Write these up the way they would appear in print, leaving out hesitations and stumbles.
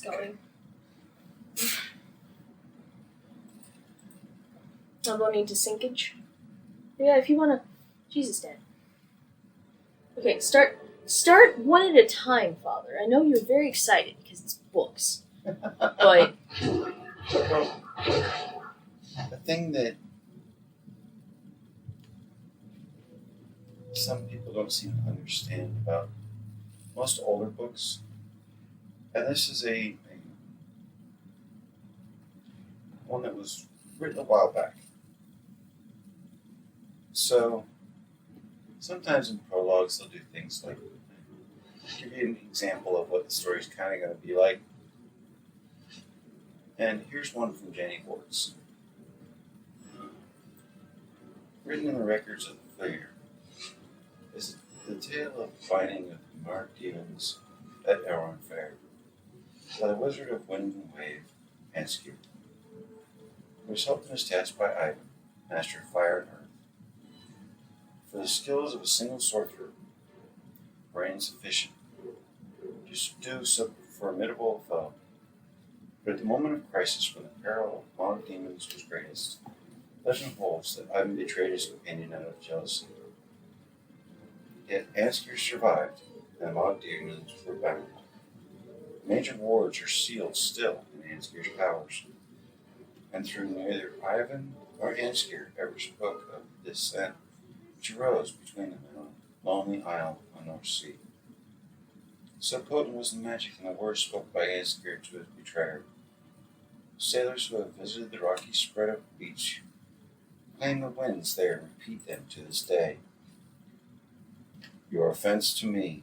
it's going. I'm going into sinkage. Yeah, if you want to... Jesus, Dad. Okay, start one at a time, Father. I know you're very excited because it's books. But... The thing that some people don't seem to understand about most older books, and this is a one that was written a while back. So sometimes in prologues they'll do things like give you an example of what the story's kind of going to be like. And here's one from Jenny Ward's. Written in the records of the fair is the tale of the fighting of the marked demons at Elrond Fair by the Wizard of Wind and Wave, Anskew, who was helped in his task by Ivan, Master of Fire and Earth. For the skills of a single sorcerer were insufficient to subdue so formidable a foe. But at the moment of crisis, when the peril of mono demons was greatest, legend holds that Ivan betrayed his companion out of jealousy. Yet Anskew survived, and the mono demons were bound. Major wards are sealed still in Anskew's powers, and through neither Ivan nor Anskew ever spoke of this scent which arose between them in a lonely isle on the North Sea. So potent was the magic in the words spoken by Anskew to his betrayer. Sailors who have visited the rocky spread of beach claim the winds there and repeat them to this day. Your offense to me.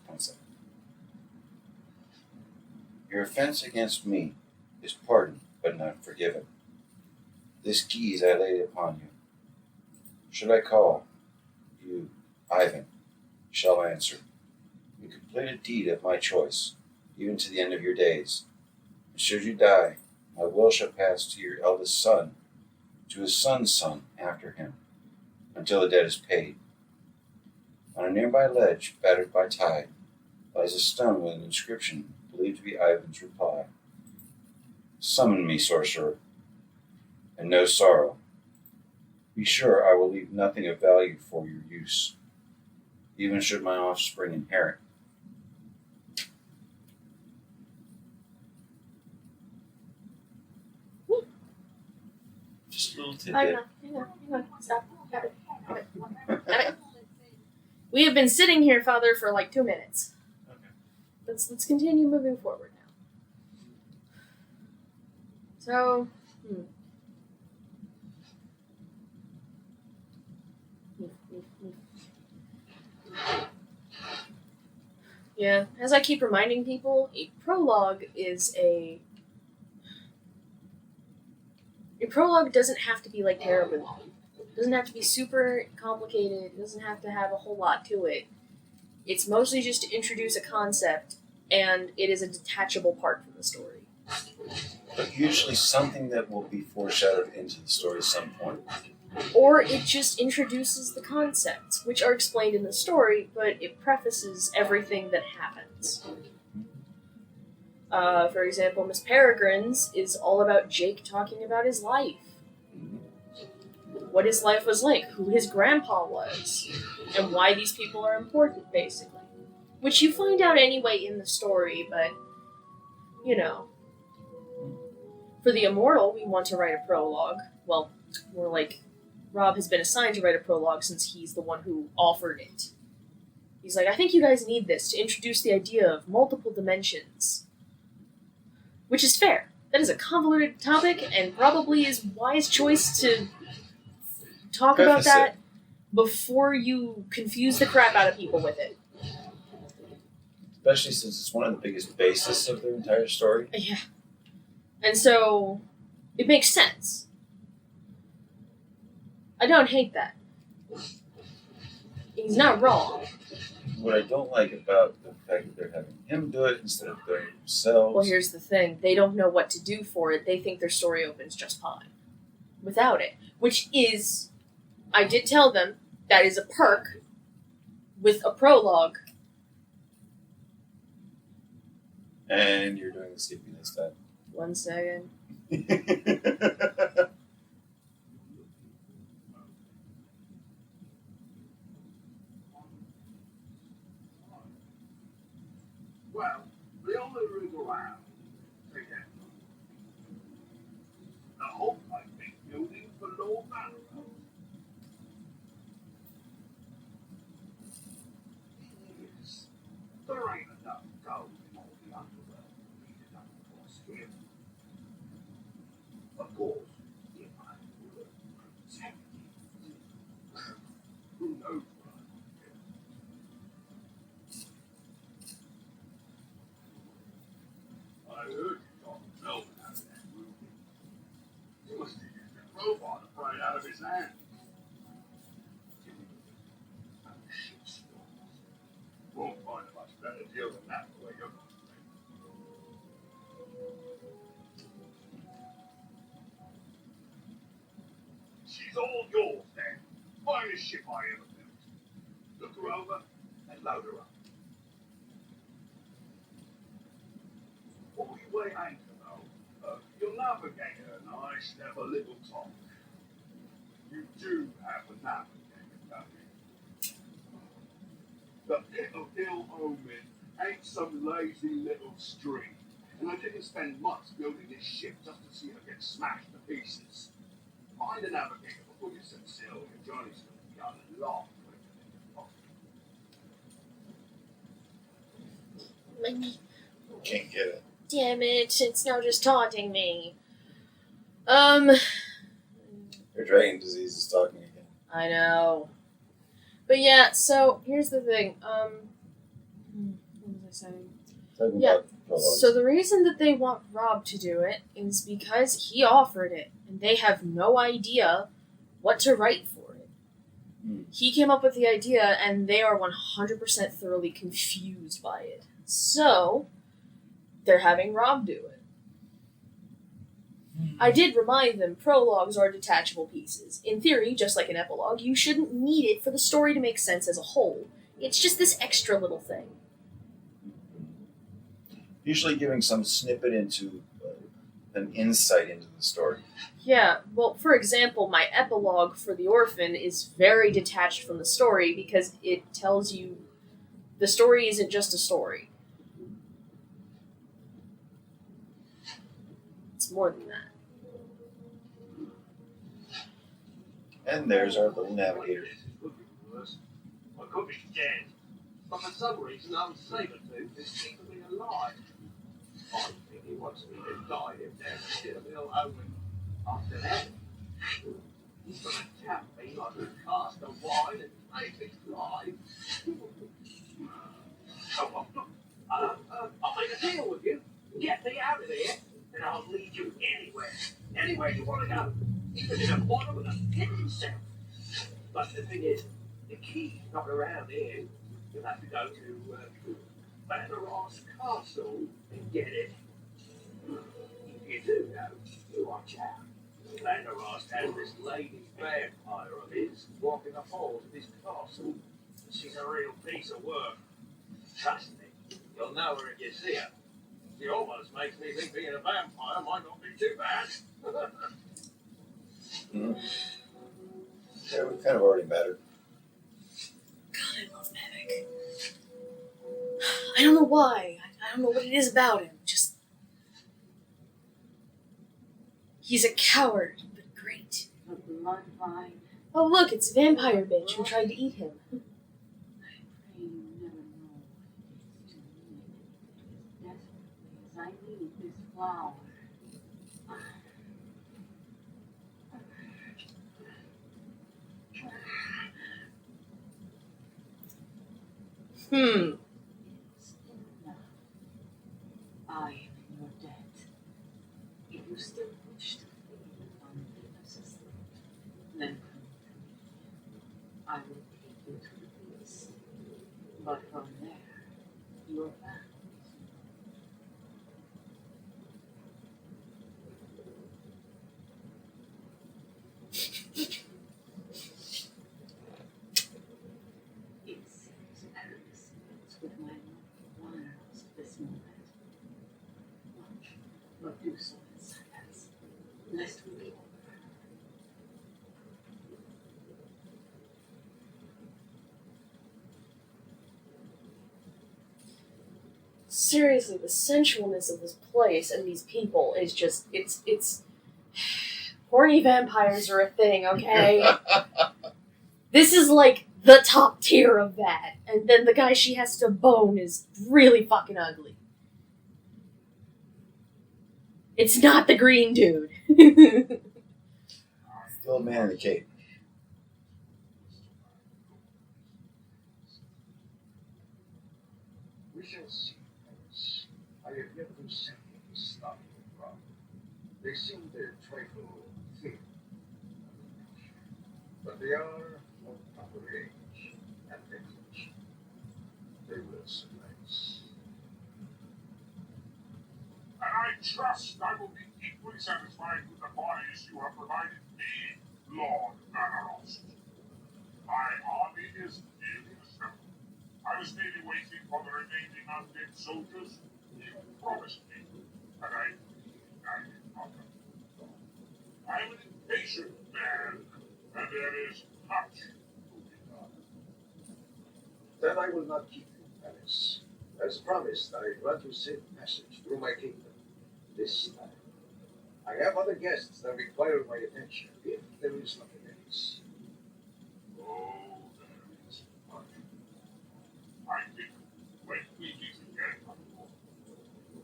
One second. Your offense against me is pardoned but not forgiven. This keys I laid upon you. Should I call, you, Ivan, shall answer. You complete a deed of my choice, even to the end of your days. And should you die, my will shall pass to your eldest son, to his son's son after him, until the debt is paid. On a nearby ledge, battered by tide, lies a stone with an inscription believed to be Ivan's reply. Summon me, sorcerer, and no sorrow. Be sure I will leave nothing of value for your use, even should my offspring inherit. Just a little tidbit. Hang on. Stop. Got it. We have been sitting here, Father, for like 2 minutes. Okay. Let's continue moving forward now. So, Yeah, as I keep reminding people, a prologue doesn't have to be like terribly long. It doesn't have to be super complicated. It doesn't have to have a whole lot to it. It's mostly just to introduce a concept, and it is a detachable part from the story. But usually something that will be foreshadowed into the story at some point. Or it just introduces the concepts, which are explained in the story, but it prefaces everything that happens. For example, Miss Peregrine's is all about Jake talking about his life. What his life was like, who his grandpa was, and why these people are important, basically. Which you find out anyway in the story, but, you know. For the Immortal, we want to write a prologue. Well, more like, Rob has been assigned to write a prologue since he's the one who offered it. He's like, I think you guys need this to introduce the idea of multiple dimensions. Which is fair. That is a convoluted topic, and probably is wise choice to talk about that before you confuse the crap out of people with it. Especially since it's one of the biggest bases of their entire story. Yeah. And so, it makes sense. I don't hate that. He's not wrong. What I don't like about the fact that they're having him do it instead of doing it themselves. Well, here's the thing. They don't know what to do for it. They think their story opens just fine. Without it. Which is, I did tell them, that is a perk with a prologue. And you're doing the skippy this time. 1 second. Well, the only route around to get the whole big building for Lord Manor. Yes, there ain't enough gold in all the underworld needed up across here. Of course, if I were protected, who knows what I would do? I heard you talking Melvin out of that movie. He must have used a crowbar to pry it out of his hand. Won't find a much better deal than that the way you're going. She's all yours then. Finest ship I ever built. Look her over and load her up. Before you weigh anchor though, you'll navigate her and I should have a little talk. You do have a navigator, don't you? The pit of ill omen ain't some lazy little stream, and I didn't spend months building this ship just to see her get smashed to pieces. Find a navigator before you set sail, your journey's going to be a lot quicker than you thought. Can't get it. Damn it, it's now just taunting me. Your dragon disease is talking again. I know. But yeah, so here's the thing. What was I saying? Talking Yeah. about prologues. So the reason that they want Rob to do it is because he offered it, and they have no idea what to write for it. He came up with the idea, and they are 100% thoroughly confused by it. So, they're having Rob do it. I did remind them prologues are detachable pieces. In theory, just like an epilogue, you shouldn't need it for the story to make sense as a whole. It's just this extra little thing. Usually giving some snippet into an insight into the story. Yeah, well, for example, my epilogue for The Orphan is very detached from the story because it tells you the story isn't just a story. It's more than that. And there's our little navigator. I could be dead, but for some reason I'm Sabertooth is keeping me alive. I think he wants me to die if there's still a little omen after that. He's gonna tap me like a cask of wine and make me fly. I'll make a deal with you. Get me out of here, and I'll lead you anywhere. Anywhere you want to go. Even in a bottom of the pit himself. But the thing is, the key's not around here. You'll have to go to Vanderross Castle and get it. If you do know, you watch out. Vanderross has this lady vampire of his walking the halls of his castle. She's a real piece of work. Trust me, you'll know her if you see her. She almost makes me think being a vampire might not be too bad. Yeah, we've kind of already met her. God, I love Mavic. I don't know why. I don't know what it is about him. Just... He's a coward, but great. The bloodline. Oh, look, it's Vampire Bitch who tried to eat him. I pray you never know what it is to me. As desperately as I need this flower. Hmm. It's enough. I am in your debt. If you still wish to feed upon Venus's throat, then come to me. I will take you to the beast. But from there, your path is it seems Alice is with my wiles this moment. seriously, the sensualness of this place and these people is just, it's horny vampires are a thing, okay? This is like the top tier of that. And then the guy she has to bone is really fucking ugly. It's not the green dude. Still a man in the cape. We shall see. I have yet to send them to stop the problem. They seem a trifle thin, but they are of proper age and vintage. They will suffice. And I trust I will be equally satisfied with the bodies you have provided me, Lord Vanarost. My army is nearly assembled. I was merely waiting for the remaining undead soldiers you promised me, and I did not. I am an impatient man, and there is much to be done. Then I will not keep you, Alice. As promised, I grant you safe passage through my kingdom. This time. I have other guests that require my attention, if there is nothing else. Oh, there is much. I think when we meet again,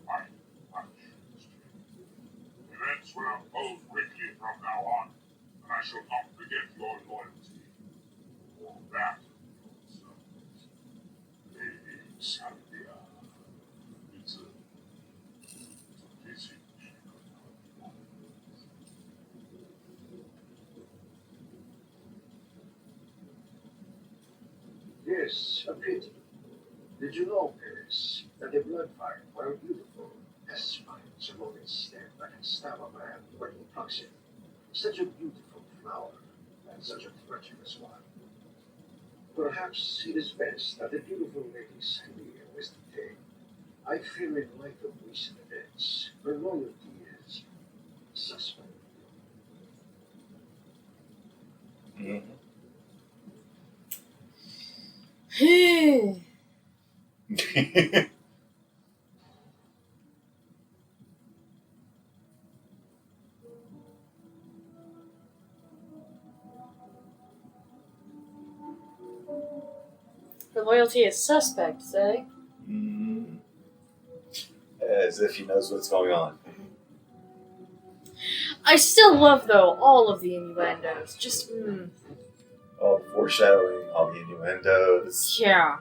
I much history. Events will unfold quickly from now on, and I shall not forget your loyalty. Or that of yourselves. Lady Sylvia. It's a pity. Yes, a pity. Did you know, Paris, that the blood fire, while beautiful, has spines along its stem that can stab a man when he plucks it? Such a beautiful flower, and such a treacherous one. Perhaps it is best that the beautiful lady Sylvia was detained. I fear in light of recent events, her loyalty is suspect. Mm-hmm. Her loyalty is suspect, say? Mm. As if he knows what's going on. I still love, though, all of the innuendos. Just, All the foreshadowing, all the innuendos. yeah.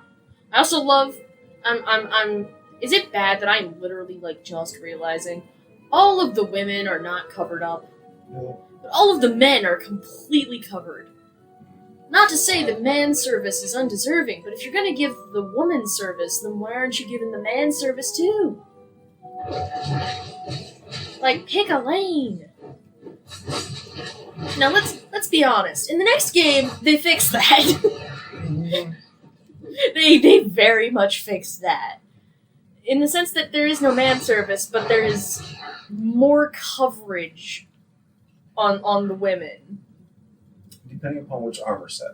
I also love, is it bad that I'm literally, like, just realizing all of the women are not covered up, No. but all of the men are completely covered? Not to say that man service is undeserving, but if you're gonna give the woman service, then why aren't you giving the man service too? Like, pick a lane. Now let's be honest. In the next game, they fix that. They very much fixed that. In the sense that there is no man service, but there is more coverage on the women. Depending upon which armor set.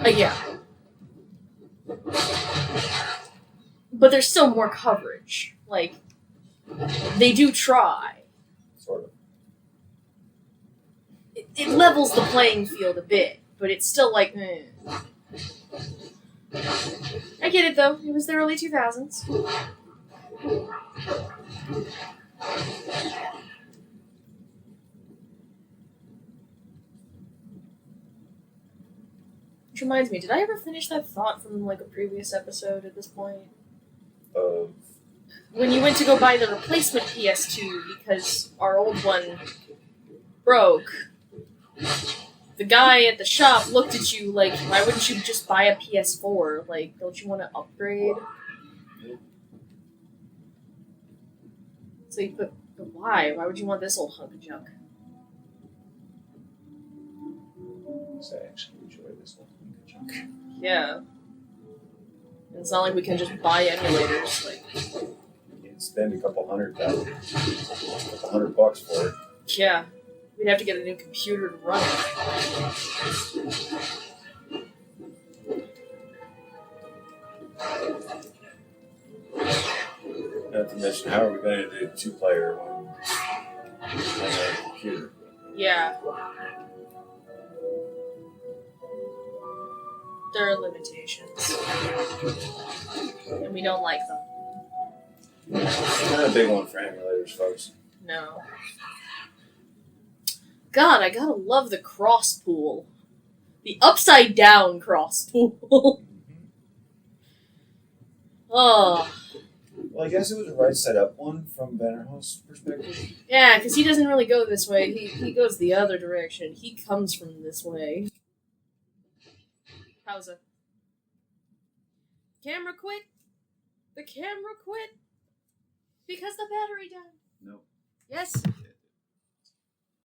Yeah. But there's still more coverage. Like, they do try. Sort of. It levels the playing field a bit, but it's still like, I get it though. It was the early 2000s. Which reminds me, did I ever finish that thought from like a previous episode at this point? When you went to go buy the replacement PS2 because our old one broke, the guy at the shop looked at you like, why wouldn't you just buy a PS4? Like, don't you want to upgrade? So but why? Why would you want this old hunk of junk? So I actually enjoy this one. Chunk. Yeah. It's not like we can just buy emulators. Like, You can spend a couple $100 for it. yeah. We'd have to get a new computer to run it. Not to mention, how are we going to do 2-player on a computer? Yeah. There are limitations. And we don't like them. Not a big one for emulators, folks. No. God, I gotta love the cross pool. The upside down cross pool. Oh. Well, I guess it was a right side up one from Vanderhoff's perspective. Yeah, because he doesn't really go this way. He goes the other direction. He comes from this way. Pause. Camera quit. The camera quit. Because the battery died. Nope. Yes.